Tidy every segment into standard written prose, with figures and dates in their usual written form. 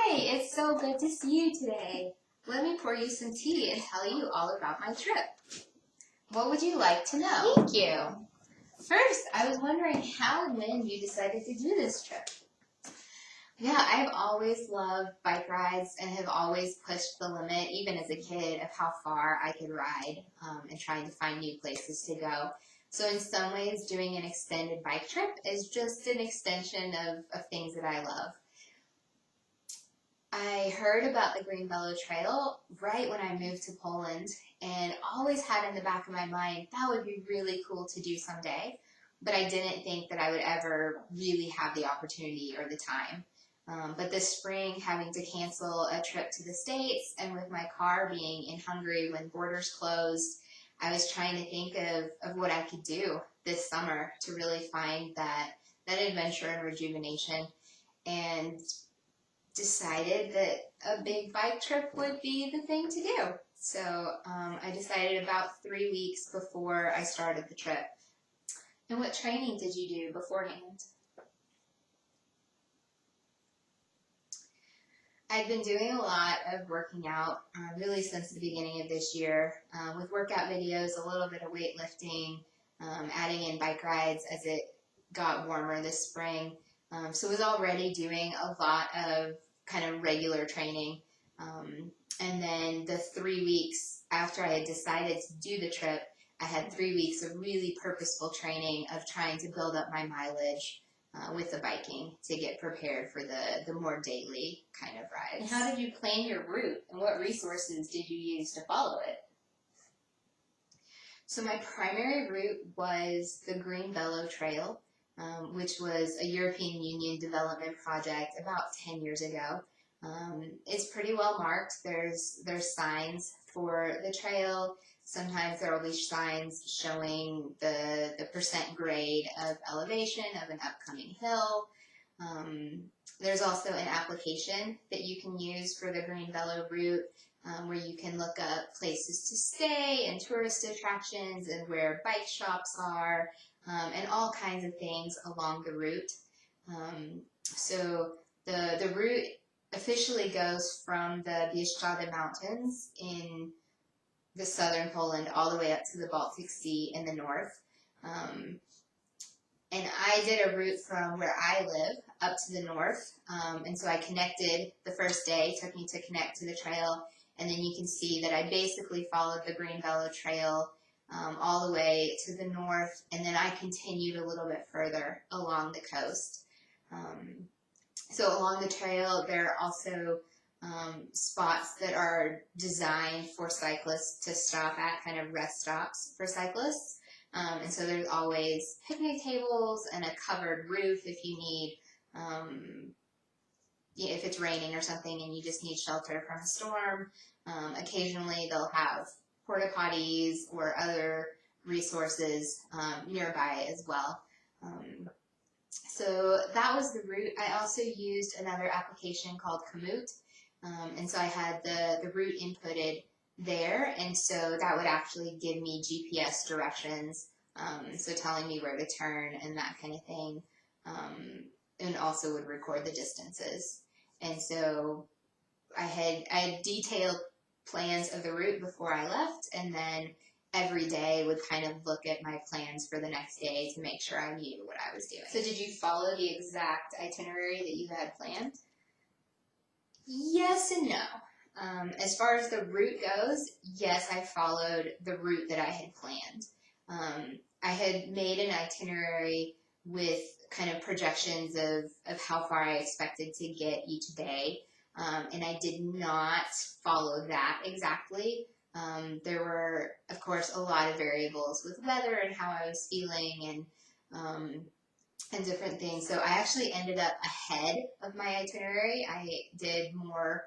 Hey, it's so good to see you today. Let me pour you some tea and tell you all about my trip. What would you like to know? Thank you. First, I was wondering how and when you decided to do this trip. Yeah, I've always loved bike rides and have always pushed the limit, even as a kid, of how far I could ride and trying to find new places to go. So in some ways, doing an extended bike trip is just an extension of things that I love. I heard about the Greenbello Trail right when I moved to Poland and always had in the back of my mind that would be really cool to do someday, but I didn't think that I would ever really have the opportunity or the time. But this spring, having to cancel a trip to the States and with my car being in Hungary when borders closed, I was trying to think of what I could do this summer to really find that adventure and rejuvenation, and decided that a big bike trip would be the thing to do. So I decided about 3 weeks before I started the trip. And what training did you do beforehand? I've been doing a lot of working out really since the beginning of this year with workout videos, a little bit of weightlifting, adding in bike rides as it got warmer this spring. So I was already doing a lot of kind of regular training. And then the 3 weeks after I had decided to do the trip, I had 3 weeks of really purposeful training of trying to build up my mileage with the biking to get prepared for the more daily kind of rides. And how did you plan your route, and what resources did you use to follow it? So my primary route was the Greenbello Trail, which was a European Union development project about 10 years ago. It's pretty well marked. There's signs for the trail. Sometimes there will be signs showing the percent grade of elevation of an upcoming hill. There's also an application that you can use for the Greenbello route where you can look up places to stay and tourist attractions and where bike shops are and all kinds of things along the route. So the route officially goes from the Bieszczady Mountains in the southern Poland all the way up to the Baltic Sea in the north. And I did a route from where I live up to the north. And so I connected the first day, took me to connect to the trail. And then you can see that I basically followed the Greenbello Trail all the way to the north. And then I continued a little bit further along the coast. So along the trail, there are also spots that are designed for cyclists to stop at, kind of rest stops for cyclists. And so there's always picnic tables and a covered roof if you need, if it's raining or something and you just need shelter from a storm. Occasionally they'll have porta potties or other resources nearby as well. So that was the route. I also used another application called Komoot. And so I had the route inputted there, and so that would actually give me GPS directions, so telling me where to turn and that kind of thing, and also would record the distances. And so I had detailed plans of the route before I left, and then every day would kind of look at my plans for the next day to make sure I knew what I was doing. So did you follow the exact itinerary that you had planned? Yes and no. As far as the route goes, yes, I followed the route that I had planned. I had made an itinerary with kind of projections of how far I expected to get each day, and I did not follow that exactly. There were, of course, a lot of variables with weather and how I was feeling and different things. So I actually ended up ahead of my itinerary. I did more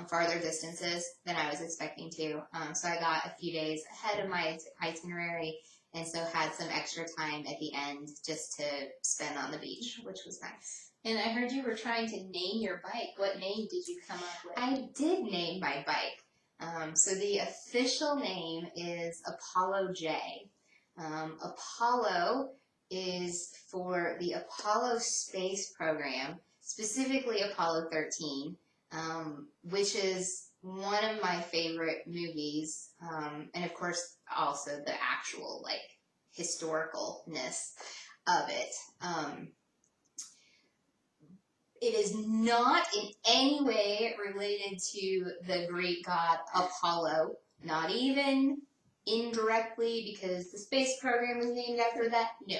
farther distances than I was expecting to. So I got a few days ahead of my itinerary, and so had some extra time at the end just to spend on the beach, which was nice. And I heard you were trying to name your bike. What name did you come up with? I did name my bike. So the official name is Apollo J. Apollo is for the Apollo space program, specifically Apollo 13. which is one of my favorite movies, and of course also the actual like historicalness of it. It is not in any way related to the Greek god Apollo, not even indirectly because the space program was named after that. No,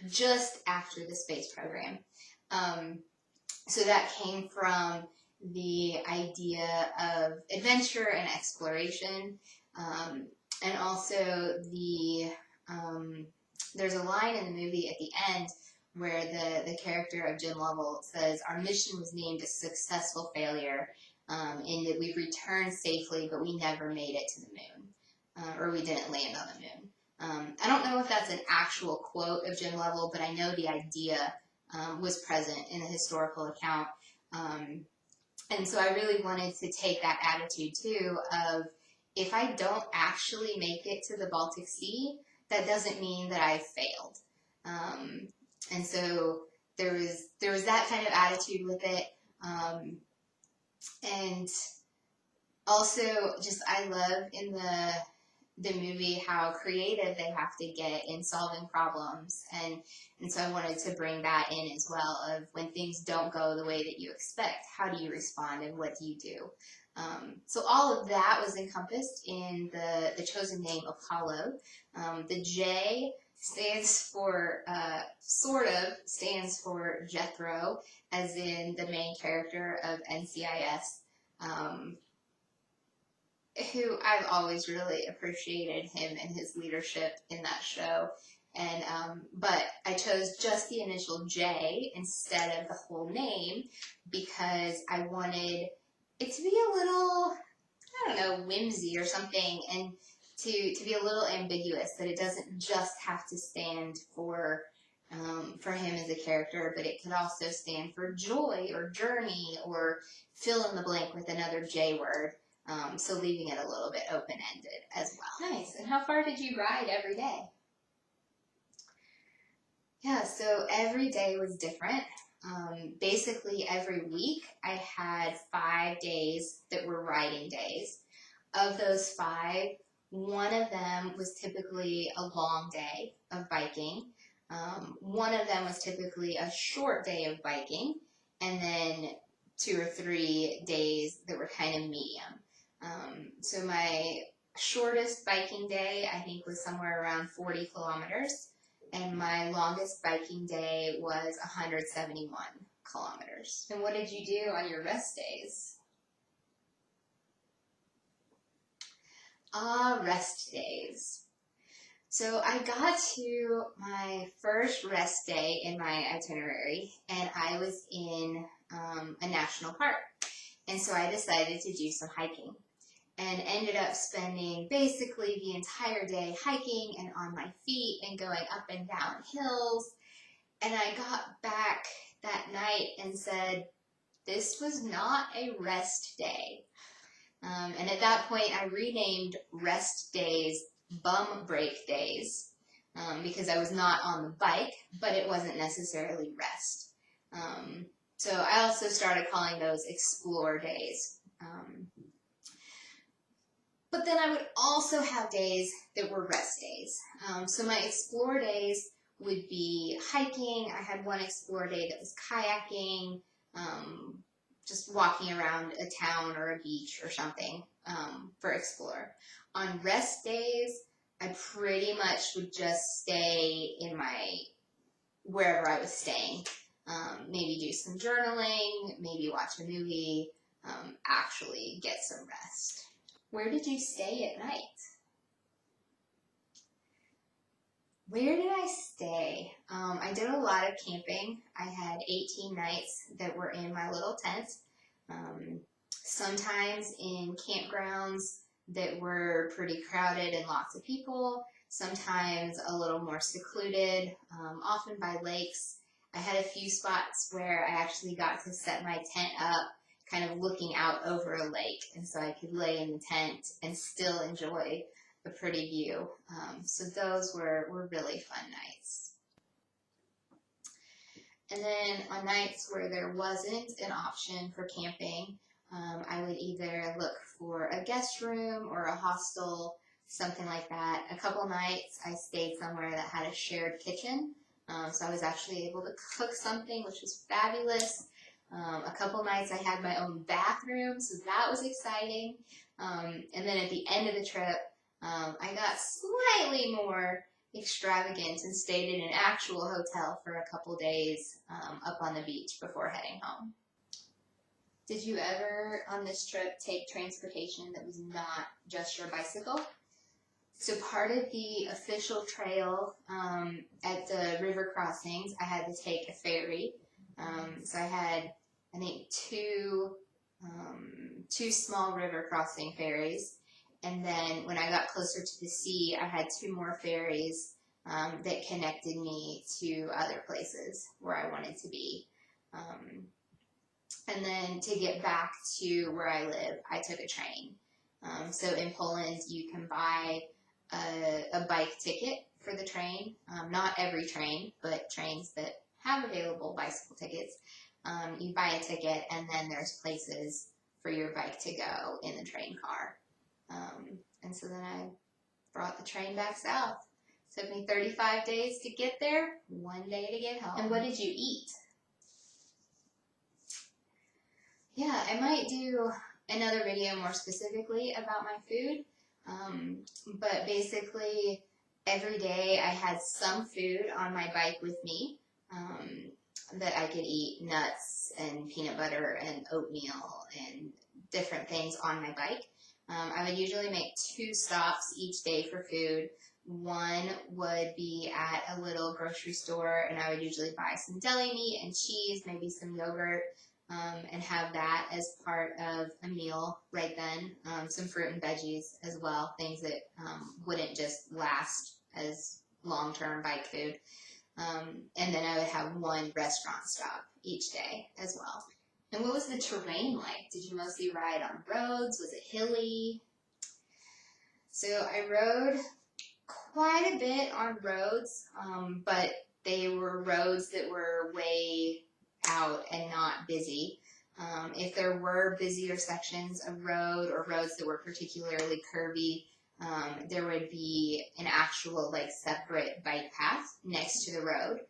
just after the space program. So that came from the idea of adventure and exploration, and also there's a line in the movie at the end where the character of Jim Lovell says, "Our mission was named a successful failure, in that we returned safely, but we never made it to the moon, or we didn't land on the moon." I don't know if that's an actual quote of Jim Lovell, but I know the idea was present in the historical account. And so I really wanted to take that attitude too of, if I don't actually make it to the Baltic Sea, that doesn't mean that I failed. And so there was that kind of attitude with it. And also just I love in the movie how creative they have to get in solving problems, and so I wanted to bring that in as well, of when things don't go the way that you expect, how do you respond and what do you do? So all of that was encompassed in the chosen name Apollo. The J stands for, stands for Jethro, as in the main character of NCIS, who I've always really appreciated him and his leadership in that show. And but I chose just the initial J instead of the whole name because I wanted it to be a little, I don't know, whimsy or something, and to be a little ambiguous, that it doesn't just have to stand for him as a character, but it could also stand for joy or journey or fill in the blank with another J word. So leaving it a little bit open-ended as well. Nice. And how far did you ride every day? Yeah, so every day was different. Basically every week I had 5 days that were riding days. Of those 5, one of them was typically a long day of biking. One of them was typically a short day of biking, and then 2 or 3 days that were kind of medium. So my shortest biking day, I think, was somewhere around 40 kilometers, and my longest biking day was 171 kilometers. And what did you do on your rest days? Rest days. So I got to my first rest day in my itinerary, and I was in a national park. And so I decided to do some hiking, and ended up spending basically the entire day hiking and on my feet and going up and down hills. And I got back that night and said, this was not a rest day. And at that point, I renamed rest days bum break days, because I was not on the bike, but it wasn't necessarily rest. So I also started calling those explore days. But then I would also have days that were rest days. So my explore days would be hiking. I had one explore day that was kayaking, just walking around a town or a beach or something for explore. On rest days, I pretty much would just stay in wherever I was staying. Maybe do some journaling, maybe watch a movie, actually get some rest. Where did you stay at night? Where did I stay? I did a lot of camping. I had 18 nights that were in my little tent. Sometimes in campgrounds that were pretty crowded and lots of people. Sometimes a little more secluded, often by lakes. I had a few spots where I actually got to set my tent up kind of looking out over a lake, and so I could lay in the tent and still enjoy a pretty view. So those were really fun nights. And then on nights where there wasn't an option for camping, I would either look for a guest room or a hostel, something like that. A couple nights I stayed somewhere that had a shared kitchen, so I was actually able to cook something, which was fabulous. A couple nights I had my own bathroom, so that was exciting. And then at the end of the trip, I got slightly more extravagant and stayed in an actual hotel for a couple days up on the beach before heading home. Did you ever, on this trip, take transportation that was not just your bicycle? So part of the official trail at the river crossings, I had to take a ferry. So I had, I think, two small river crossing ferries. And then when I got closer to the sea, I had two more ferries that connected me to other places where I wanted to be. And then to get back to where I live, I took a train. So in Poland, you can buy a bike ticket for the train. Not every train, but trains that have available bicycle tickets. You buy a ticket, and then there's places for your bike to go in the train car. And so then I brought the train back south. It took me 35 days to get there, 1 day to get home. And what did you eat? Yeah, I might do another video more specifically about my food. But basically, every day I had some food on my bike with me that I could eat, nuts and peanut butter and oatmeal and different things on my bike. I would usually make 2 stops each day for food. One would be at a little grocery store, and I would usually buy some deli meat and cheese, maybe some yogurt, and have that as part of a meal right then. Some fruit and veggies as well, things that wouldn't just last as long-term bike food. And then I would have 1 restaurant stop each day as well. And what was the terrain like? Did you mostly ride on roads? Was it hilly? So I rode quite a bit on roads, but they were roads that were way out and not busy. If there were busier sections of road or roads that were particularly curvy, there would be an actual separate bike path next to the road.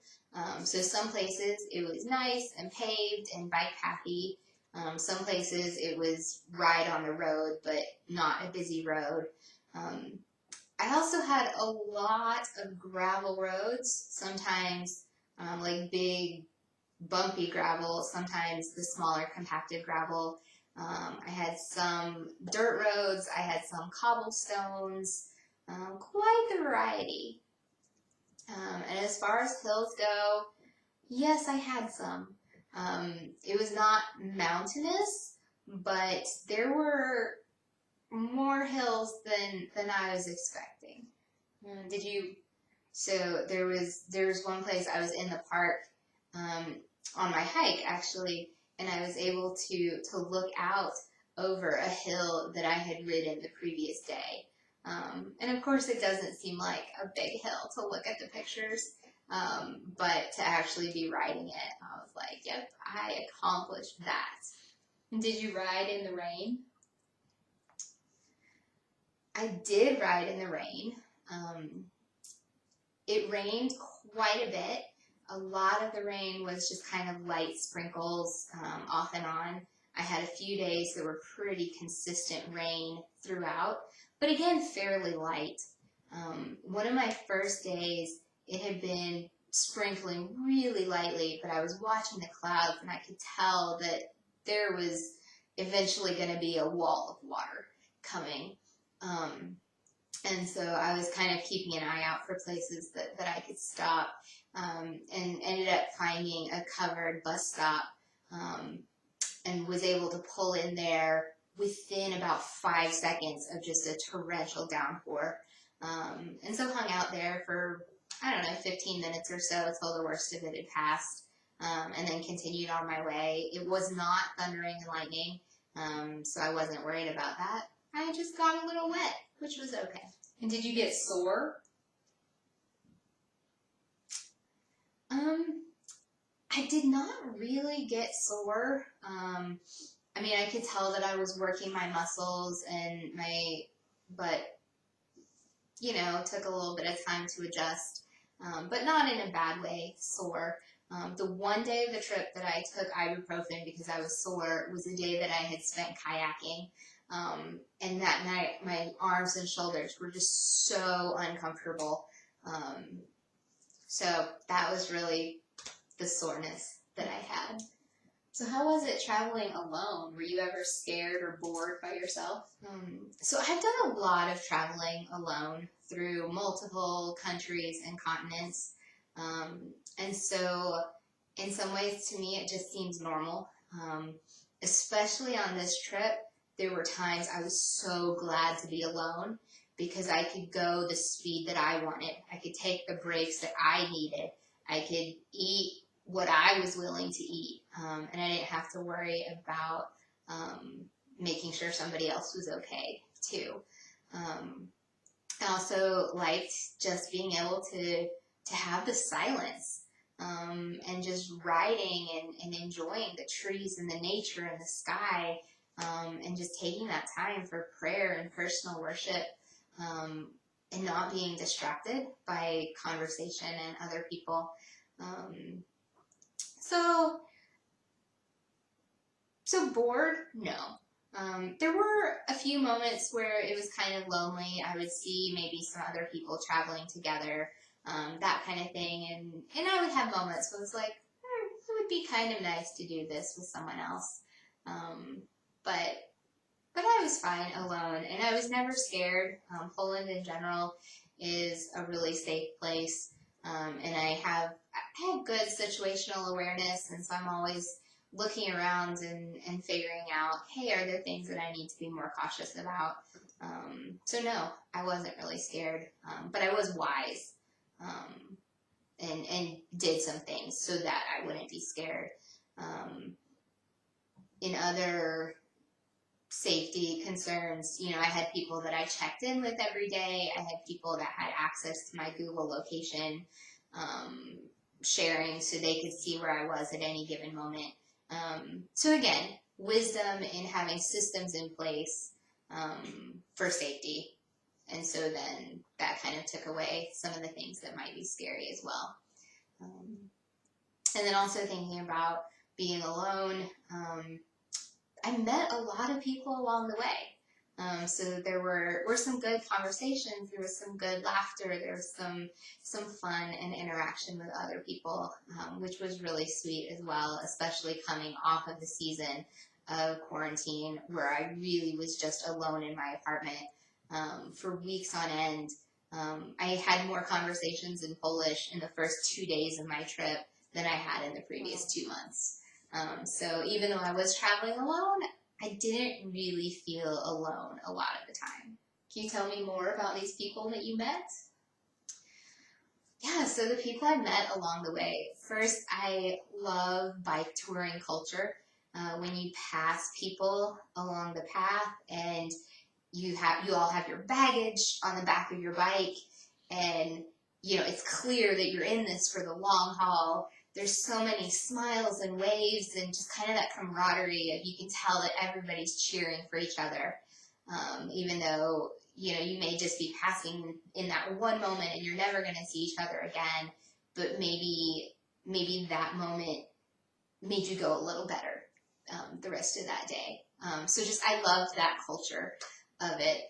So some places it was nice and paved and bike pathy. Some places it was ride on the road but not a busy road. I also had a lot of gravel roads, sometimes big bumpy gravel, sometimes the smaller compacted gravel. I had some dirt roads, I had some cobblestones, quite the variety. And as far as hills go, yes, I had some. It was not mountainous, but there were more hills than I was expecting. Did you? So there was one place I was in the park on my hike actually, and I was able to look out over a hill that I had ridden the previous day. And of course it doesn't seem like a big hill to look at the pictures, but to actually be riding it, I was like, yep, I accomplished that. Did you ride in the rain? I did ride in the rain. It rained quite a bit. A lot of the rain was just kind of light sprinkles off and on. I had a few days that were pretty consistent rain throughout, but again, fairly light. One of my first days, it had been sprinkling really lightly, but I was watching the clouds and I could tell that there was eventually going to be a wall of water coming. And so I was kind of keeping an eye out for places that I could stop, and ended up finding a covered bus stop, and was able to pull in there within about 5 seconds of just a torrential downpour. And so hung out there for, 15 minutes or so until the worst of it had passed, and then continued on my way. It was not thundering and lightning, so I wasn't worried about that. I just got a little wet, which was okay. And did you get sore? I did not really get sore. I mean, I could tell that I was working my muscles and but took a little bit of time to adjust, but not in a bad way, sore. The one day of the trip that I took ibuprofen because I was sore was the day that I had spent kayaking. And that night, my arms and shoulders were just so uncomfortable. Um, so that was really the soreness that I had. So how was it traveling alone? Were you ever scared or bored by yourself? So I've done a lot of traveling alone through multiple countries and continents. And so in some ways to me it just seems normal. Especially on this trip, there were times I was so glad to be alone because I could go the speed that I wanted. I could take the breaks that I needed. I could eat what I was willing to eat, and I didn't have to worry about making sure somebody else was okay too. I also liked just being able to have the silence, and just riding and enjoying the trees and the nature and the sky, and just taking that time for prayer and personal worship, and not being distracted by conversation and other people. So bored? No. There were a few moments where it was kind of lonely. I would see maybe some other people traveling together, that kind of thing. And I would have moments where it was like, it would be kind of nice to do this with someone else. But I was fine alone, and I was never scared. Poland in general is a really safe place, and I have good situational awareness, and so I'm always looking around and figuring out, hey, are there things that I need to be more cautious about? So no, I wasn't really scared, but I was wise, and did some things so that I wouldn't be scared. In other safety concerns, I had people that I checked in with every day. I had people that had access to my Google location, sharing so they could see where I was at any given moment. So again, wisdom in having systems in place, for safety. And so then that kind of took away some of the things that might be scary as well. And then also thinking about being alone, I met a lot of people along the way. So there were some good conversations, there was some good laughter, there was some fun and interaction with other people, which was really sweet as well, especially coming off of the season of quarantine where I really was just alone in my apartment for weeks on end. I had more conversations in Polish in the first 2 days of my trip than I had in the previous 2 months. So even though I was traveling alone, I didn't really feel alone a lot of the time. Can you tell me more about these people that you met? Yeah, so the people I met along the way. First, I love bike touring culture. When you pass people along the path and you all have your baggage on the back of your bike, and it's clear that you're in this for the long haul. There's so many smiles and waves and just kind of that camaraderie of, you can tell that everybody's cheering for each other, even though you may just be passing in that one moment and you're never going to see each other again, but maybe that moment made you go a little better the rest of that day. So just, I loved that culture of it.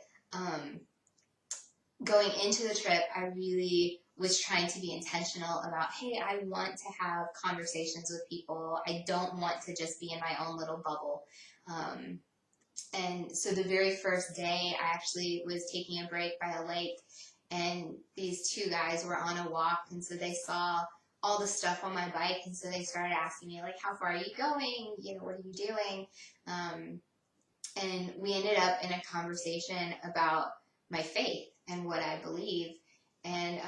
Going into the trip, I really was trying to be intentional about, hey, I want to have conversations with people. I don't want to just be in my own little bubble. And so the very first day, I actually was taking a break by a lake, and these two guys were on a walk, and so they saw all the stuff on my bike, and so they started asking me, like, how far are you going? What are you doing? And we ended up in a conversation about my faith and what I believe. And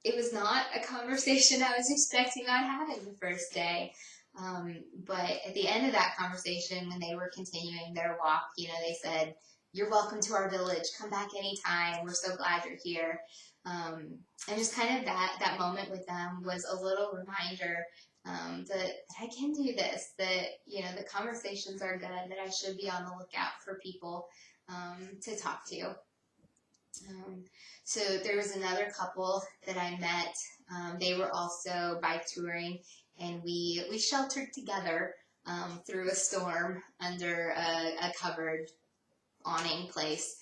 it was not a conversation I was expecting I'd have in the first day. But at the end of that conversation, when they were continuing their walk, they said, "You're welcome to our village. Come back anytime. We're so glad you're here." And just kind of that moment with them was a little reminder that I can do this, that, the conversations are good, that I should be on the lookout for people to talk to. So there was another couple that I met. They were also bike touring, and we sheltered together through a storm under a covered awning place.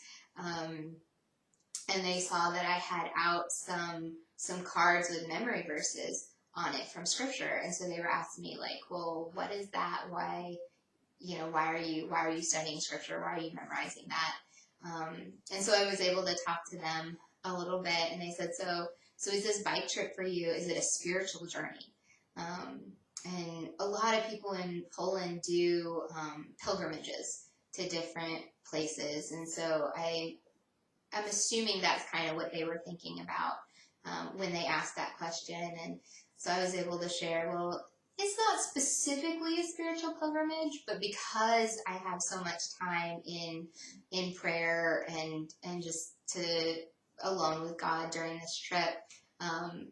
And they saw that I had out some cards with memory verses on it from scripture, and so they were asking me like, well, what is that? Why are you studying scripture? Why are you memorizing that? And so I was able to talk to them a little bit, and they said, so is this bike trip for you? Is it a spiritual journey? And a lot of people in Poland do pilgrimages to different places, and so I'm assuming that's kind of what they were thinking about when they asked that question. And so I was able to share, well, it's not specifically a spiritual pilgrimage, but because I have so much time in prayer and just alone with God during this trip,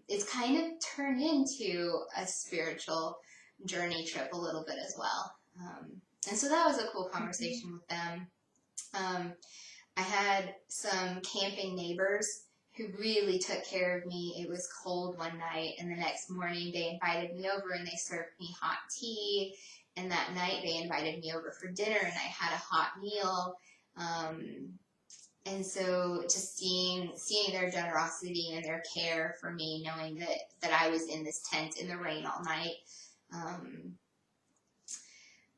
it's kind of turned into a spiritual journey trip a little bit as well. And so that was a cool conversation with them. I had some camping neighbors who really took care of me. It was cold one night, and the next morning they invited me over and they served me hot tea. And that night they invited me over for dinner, and I had a hot meal. And so just seeing their generosity and their care for me, knowing that I was in this tent in the rain all night.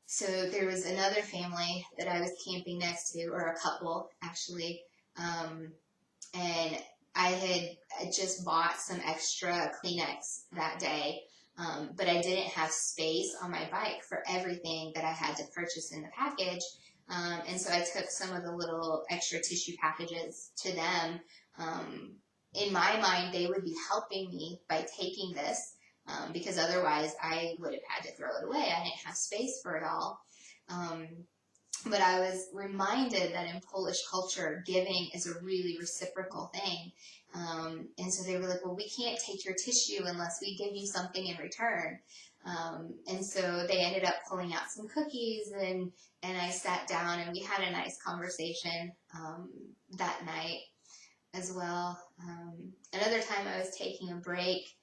So there was another family that I was camping next to, or a couple actually, and I had just bought some extra Kleenex that day, but I didn't have space on my bike for everything that I had to purchase in the package, and so I took some of the little extra tissue packages to them. In my mind, they would be helping me by taking this, because otherwise I would have had to throw it away. I didn't have space for it all. But I was reminded that in Polish culture, giving is a really reciprocal thing. And so they were like, well, we can't take your tissue unless we give you something in return. And so they ended up pulling out some cookies, and I sat down and we had a nice conversation that night as well. Another time I was taking a break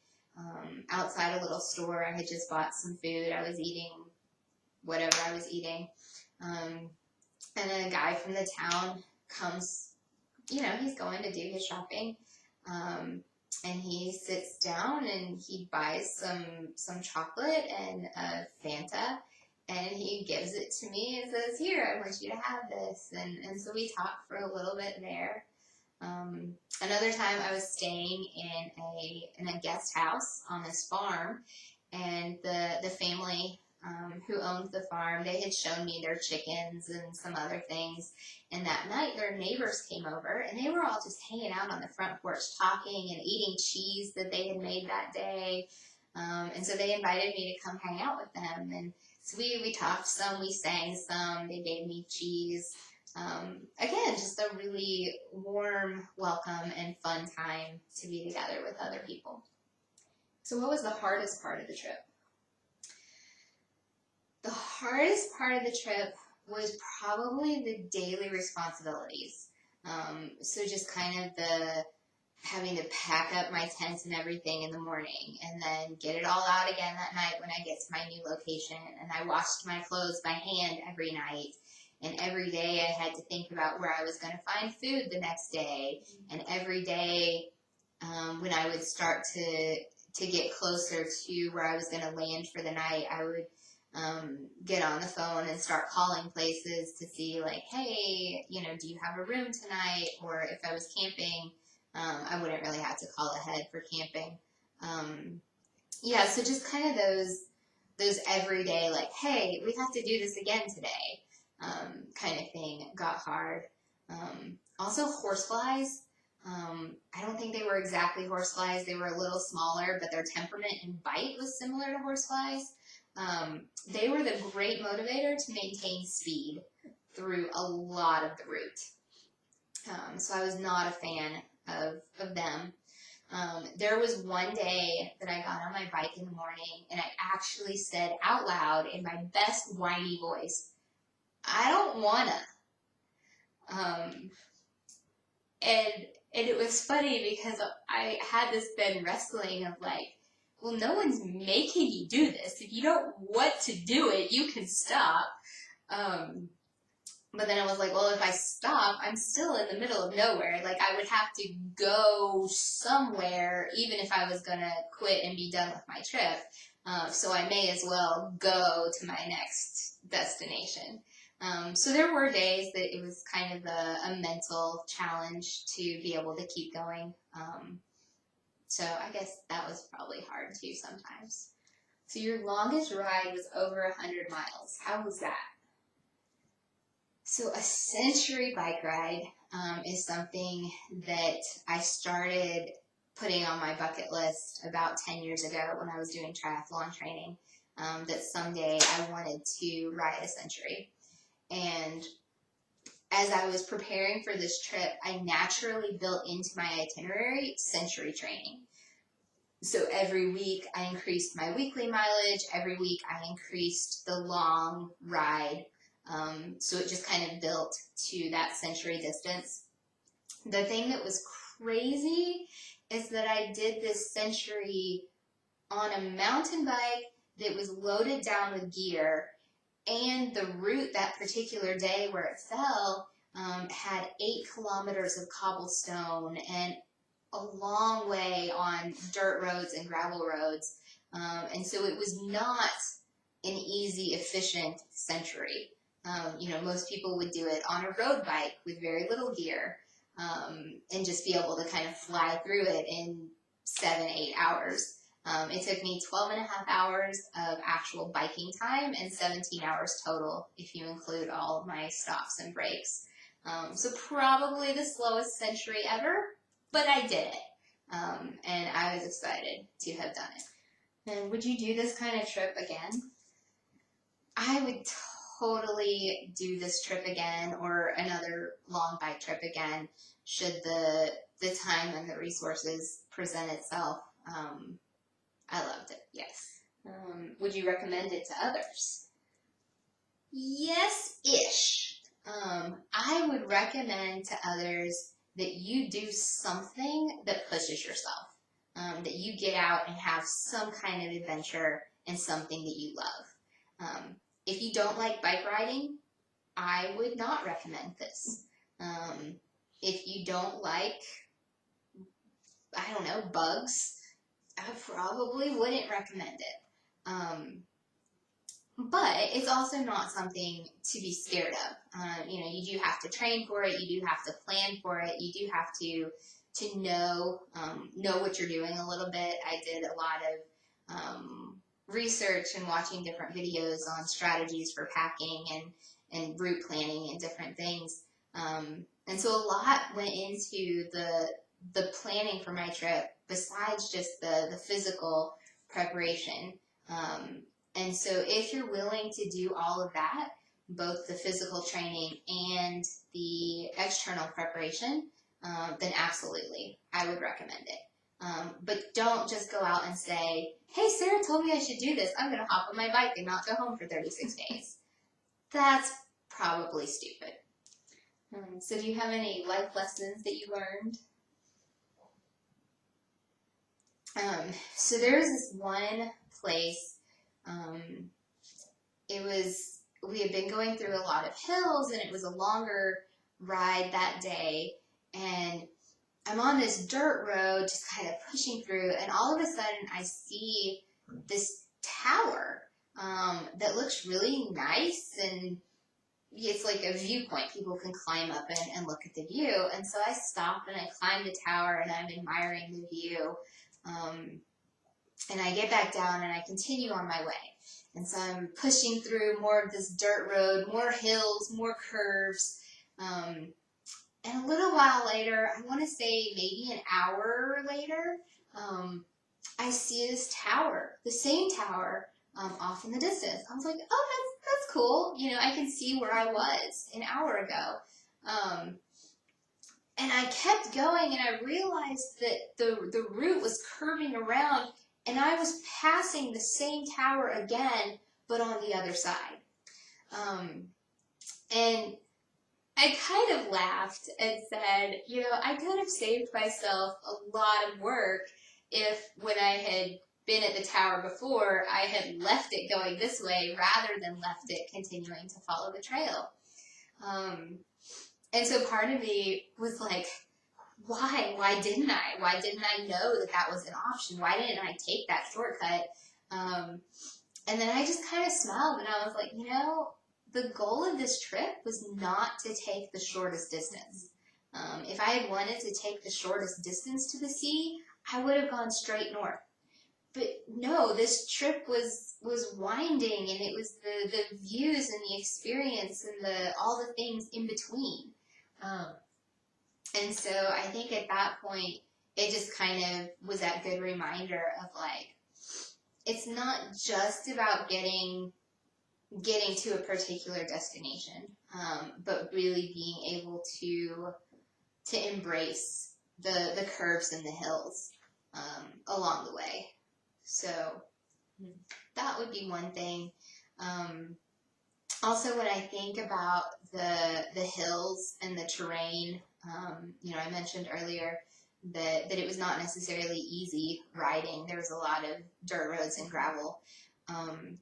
outside a little store. I had just bought some food. I was eating whatever I was eating. And then a guy from the town comes, he's going to do his shopping. And he sits down and he buys some chocolate and a Fanta, and he gives it to me and says, here, I want you to have this. And so we talked for a little bit there. Another time I was staying in a guest house on this farm, and the family who owned the farm, they had shown me their chickens and some other things. And that night their neighbors came over, and they were all just hanging out on the front porch talking and eating cheese that they had made that day. And so they invited me to come hang out with them. And so we talked some, we sang some, they gave me cheese. Again, just a really warm welcome and fun time to be together with other people. So what was the hardest part of the trip? The hardest part of the trip was probably the daily responsibilities. So just kind of the having to pack up my tent and everything in the morning, and then get it all out again that night when I get to my new location. And I washed my clothes by hand every night. And every day I had to think about where I was going to find food the next day. And every day when I would start to get closer to where I was going to land for the night, I would get on the phone and start calling places to see like, hey, do you have a room tonight? Or if I was camping, I wouldn't really have to call ahead for camping. So just kind of those everyday like, hey, we have to do this again today. Kind of thing got hard. Also horseflies. I don't think they were exactly horseflies. They were a little smaller, but their temperament and bite was similar to horseflies. They were the great motivator to maintain speed through a lot of the route. So I was not a fan of them. There was one day that I got on my bike in the morning and I actually said out loud in my best whiny voice, I don't wanna. Um, and it was funny because I had this then wrestling of like, well, no one's making you do this. If you don't want to do it, you can stop. But then I was like, well, if I stop, I'm still in the middle of nowhere. Like, I would have to go somewhere, even if I was going to quit and be done with my trip. So I may as well go to my next destination. So there were days that it was kind of a mental challenge to be able to keep going. So I guess that was probably hard too sometimes. So your longest ride was over 100 miles. How was that? So a century bike ride is something that I started putting on my bucket list about 10 years ago when I was doing triathlon training, that someday I wanted to ride a century. And as I was preparing for this trip, I naturally built into my itinerary century training. So every week I increased my weekly mileage, every week I increased the long ride. So it just kind of built to that century distance. The thing that was crazy is that I did this century on a mountain bike that was loaded down with gear, and the route that particular day where it fell had 8 kilometers of cobblestone and a long way on dirt roads and gravel roads. And so it was not an easy, efficient century. Most people would do it on a road bike with very little gear, and just be able to kind of fly through it in 7-8 hours. It took me 12 and a half hours of actual biking time and 17 hours total if you include all of my stops and breaks. So probably the slowest century ever, but I did it. And I was excited to have done it. And would you do this kind of trip again? I would totally do this trip again, or another long bike trip again, should the time and the resources present itself. I loved it, yes. Would you recommend it to others? Yes-ish. I would recommend to others that you do something that pushes yourself, that you get out and have some kind of adventure and something that you love. If you don't like bike riding, I would not recommend this. If you don't like, I don't know, bugs, I probably wouldn't recommend it. But it's also not something to be scared of. You do have to train for it. You do have to plan for it. You do have to know what you're doing a little bit. I did a lot of research and watching different videos on strategies for packing and route planning and different things. And so a lot went into the planning for my trip besides just the physical preparation. And so if you're willing to do all of that, both the physical training and the external preparation, then absolutely, I would recommend it. But don't just go out and say, hey, Sarah told me I should do this. I'm going to hop on my bike and not go home for 36 days. That's probably stupid. So do you have any life lessons that you learned? So there's this one place, we had been going through a lot of hills and it was a longer ride that day, and I'm on this dirt road just kind of pushing through, and all of a sudden I see this tower that looks really nice, and it's like a viewpoint. People can climb up and look at the view, and so I stopped and I climbed the tower and I'm admiring the view. And I get back down and I continue on my way. And so I'm pushing through more of this dirt road, more hills, more curves. And a little while later, I want to say maybe an hour later, I see this tower, the same tower, off in the distance. I was like, oh, that's cool. I can see where I was an hour ago. And I kept going, and I realized that the route was curving around, and I was passing the same tower again, but on the other side. And I kind of laughed and said, I could have saved myself a lot of work if, when I had been at the tower before, I had left it going this way rather than left it continuing to follow the trail. And so part of me was like, why? Why didn't I? Why didn't I know that that was an option? Why didn't I take that shortcut? And then I just kind of smiled, and I was like, the goal of this trip was not to take the shortest distance. If I had wanted to take the shortest distance to the sea, I would have gone straight north. But no, this trip was winding, and it was the views and the experience and all the things in between. And so I think at that point, it just kind of was that good reminder of like, it's not just about getting to a particular destination, but really being able to embrace the curves and the hills along the way. So that would be one thing. Also, when I think about the hills and the terrain, I mentioned earlier that it was not necessarily easy riding. There was a lot of dirt roads and gravel, and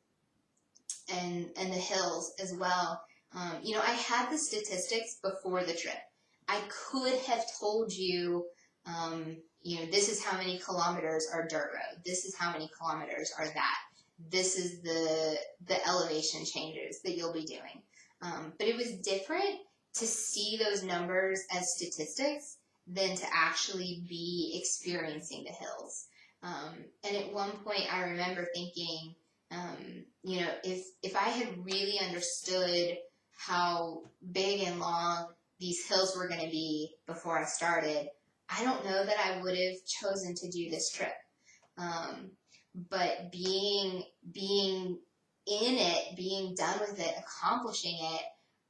the hills as well. I had the statistics before the trip. I could have told you, this is how many kilometers are dirt road. This is how many kilometers are that. This is the elevation changes that you'll be doing. But it was different to see those numbers as statistics than to actually be experiencing the hills. And at one point I remember thinking, if I had really understood how big and long these hills were going to be before I started, I don't know that I would have chosen to do this trip. But being in it, being done with it, accomplishing it,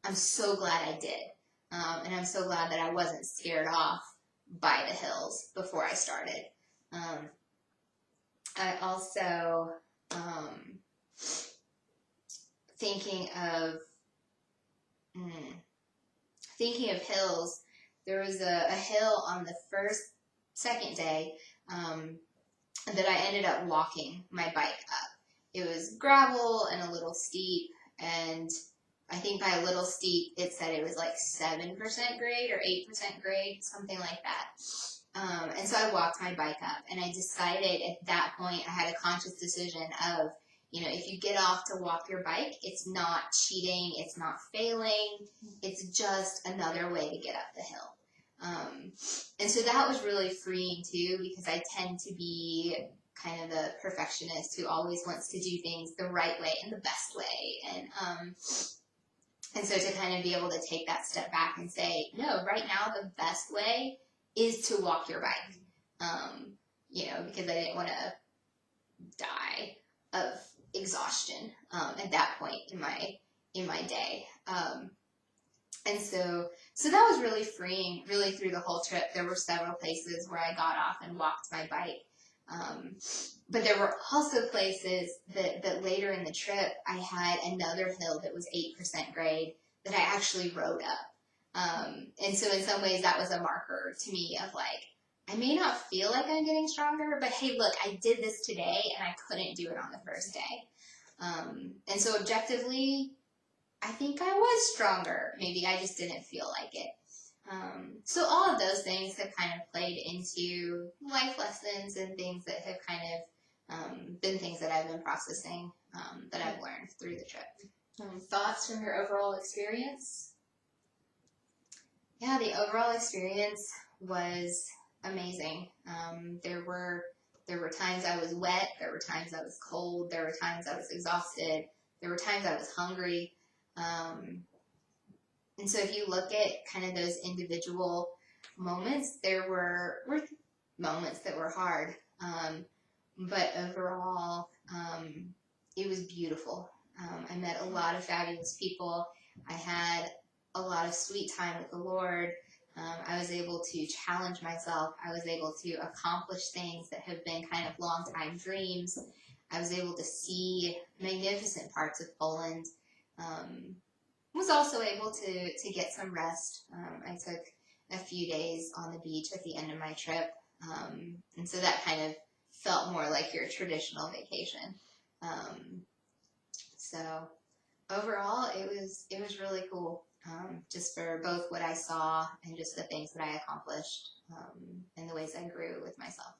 I'm so glad I did. And I'm so glad that I wasn't scared off by the hills before I started. I also, thinking of hills, there was a hill on the second day, that I ended up walking my bike up. It was gravel and a little steep, and I think by a little steep, it said it was like 7% grade or 8% grade, something like that. And so I walked my bike up, and I decided at that point, I had a conscious decision of, if you get off to walk your bike, it's not cheating, it's not failing, it's just another way to get up the hill. And so that was really freeing too, because I tend to be kind of the perfectionist who always wants to do things the right way and the best way. And so to kind of be able to take that step back and say, no, right now the best way is to walk your bike. Because I didn't want to die of exhaustion at that point in my day. And so that was really freeing, really through the whole trip. There were several places where I got off and walked my bike. But there were also places that later in the trip, I had another hill that was 8% grade that I actually rode up. And so in some ways that was a marker to me of like, I may not feel like I'm getting stronger, but hey, look, I did this today and I couldn't do it on the first day. And so objectively, I think I was stronger. Maybe I just didn't feel like it. So all of those things have kind of played into life lessons and things that have kind of been things that I've been processing, that I've learned through the trip. Thoughts from your overall experience? Yeah, the overall experience was amazing. There were times I was wet. There were times I was cold. There were times I was exhausted. There were times I was hungry. And so if you look at kind of those individual moments, there were moments that were hard. But overall, it was beautiful. I met a lot of fabulous people. I had a lot of sweet time with the Lord. I was able to challenge myself. I was able to accomplish things that have been kind of long time dreams. I was able to see magnificent parts of Poland. Was also able to get some rest. I took a few days on the beach at the end of my trip, and so that kind of felt more like your traditional vacation. Um, so overall, it was really cool, just for both what I saw and just the things that I accomplished, and the ways I grew with myself.